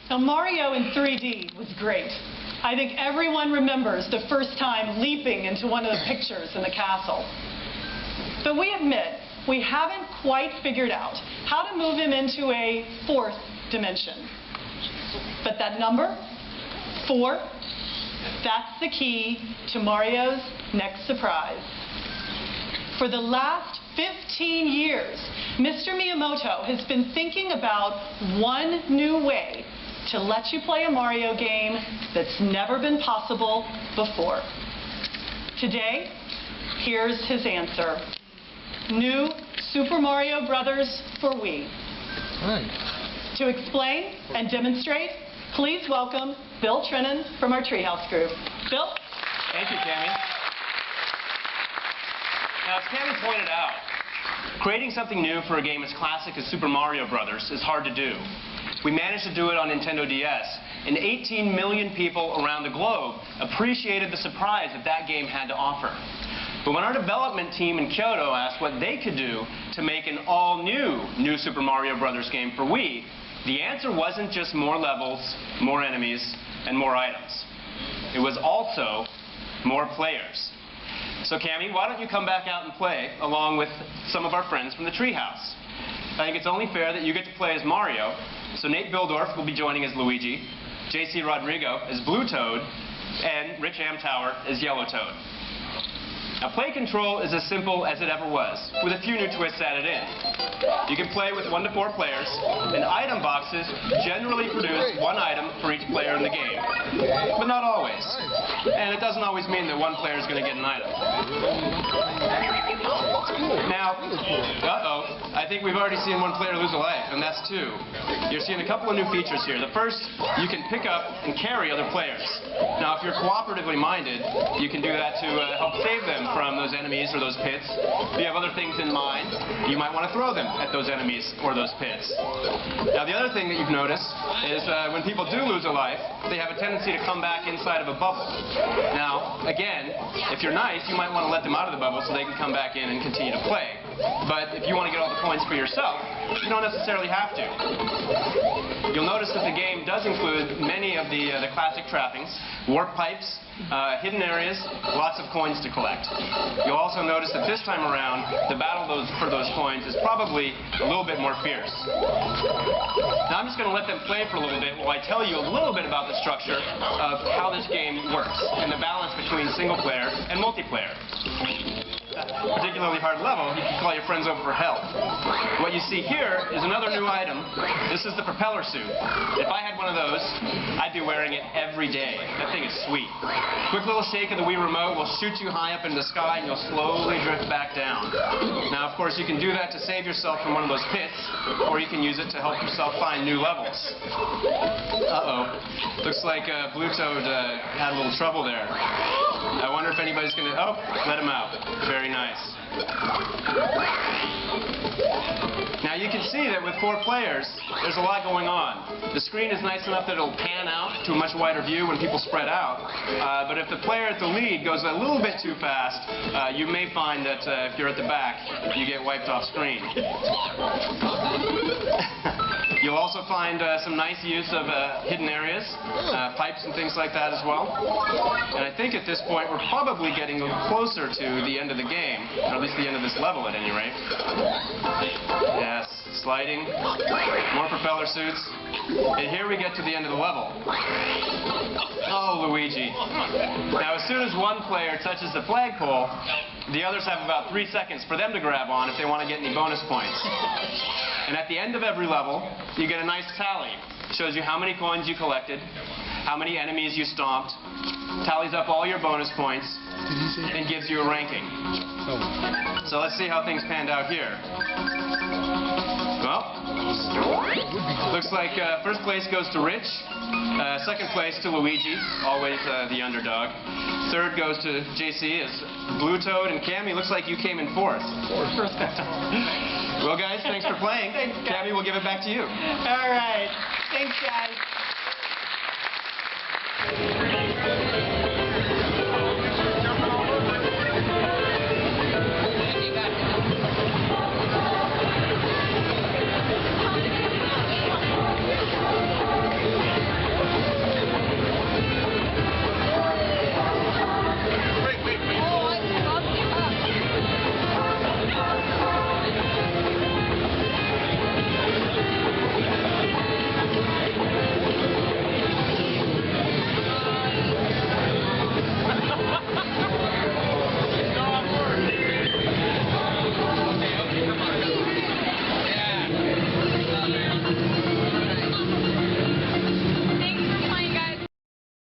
Now, Mario in 3D was great. I think everyone remembers the first time leaping into one of the pictures in the castle. But we admit we haven't quite figured out how to move him into a fourth dimension. But that number, 4, that's the key to Mario's next surprise. For the last 15 years, Mr. Miyamoto has been thinking about one new way to let you play a Mario game that's never been possible before. Today, here's his answer. New Super Mario Brothers for Wii. Right. To explain and demonstrate, please welcome Bill Trinan from our Treehouse group. Bill? Thank you, Tammy. Now, as Tammy pointed out, creating something new for a game as classic as Super Mario Brothers is hard to do. We managed to do it on Nintendo DS, and 18 million people around the globe appreciated the surprise that that game had to offer. But when our development team in Kyoto asked what they could do to make an all-new Super Mario Brothers game for Wii, the answer wasn't just more levels, more enemies, and more items. It was also more players. So, Cammy, why don't you come back out and play along with some of our friends from the Treehouse? I think it's only fair that you get to play as Mario. So Nate Bildorf will be joining as Luigi, JC Rodrigo as Blue Toad, and Rich Amtower as Yellow Toad. Now, play control is as simple as it ever was, with a few new twists added in. You can play with 1 to 4 players, and item boxes generally produce 1 item for each player in the game. But not always. And it doesn't always mean that 1 player is going to get an item. Now, I think we've already seen 1 player lose a life, and that's 2. You're seeing a couple of new features here. The first, you can pick up and carry other players. Now, if you're cooperatively minded, you can do that to help save them from those enemies or those pits. If you have other things in mind, you might want to throw them at those enemies or those pits. Now, the other thing that you've noticed is when people do lose a life, they have a tendency to come back inside of a bubble. Now, again, if you're nice, you might want to let them out of the bubble so they can come back in and continue to play. But if you want to get all the points for yourself, you don't necessarily have to. You'll notice that the game does include many of the classic trappings, warp pipes, hidden areas, lots of coins to collect. You'll also notice that this time around, the battle for those coins is probably a little bit more fierce. Now, I'm just going to let them play for a little bit while I tell you a little bit about the structure of how this game works and the balance between single player and multiplayer. Particularly hard level, you can call your friends over for help. What you see here is another new item. This is the propeller suit. If I had one of those, I'd be wearing it every day. That thing is sweet. Quick little shake of the Wii remote will shoot you high up into the sky and you'll slowly drift back down. Now, of course, you can do that to save yourself from one of those pits, or you can use it to help yourself find new levels. Looks like Blue Toad had a little trouble there. I wonder if anybody's going to... Oh, let him out. Very nice. Now, you can see that with 4 players, there's a lot going on. The screen is nice enough that it'll pan out to a much wider view when people spread out. But if the player at the lead goes a little bit too fast, you may find that if you're at the back, you get wiped off screen. You'll also find some nice use of hidden areas, pipes and things like that as well. And I think at this point we're probably getting closer to the end of the game, or at least the end of this level at any rate. Yes, sliding, more propeller suits, and here we get to the end of the level. Oh, Luigi. Now, as soon as 1 player touches the flagpole, the others have about 3 seconds for them to grab on if they want to get any bonus points. And at the end of every level, you get a nice tally. It shows you how many coins you collected, how many enemies you stomped, tallies up all your bonus points, and gives you a ranking. So let's see how things panned out here. Well, looks like first place goes to Rich, second place to Luigi, always the underdog. Third goes to JC as Blue Toad, and Cammy, looks like you came in 4th. Well, guys, thanks for playing. Thanks, guys. Cammy, we'll give it back to you. All right.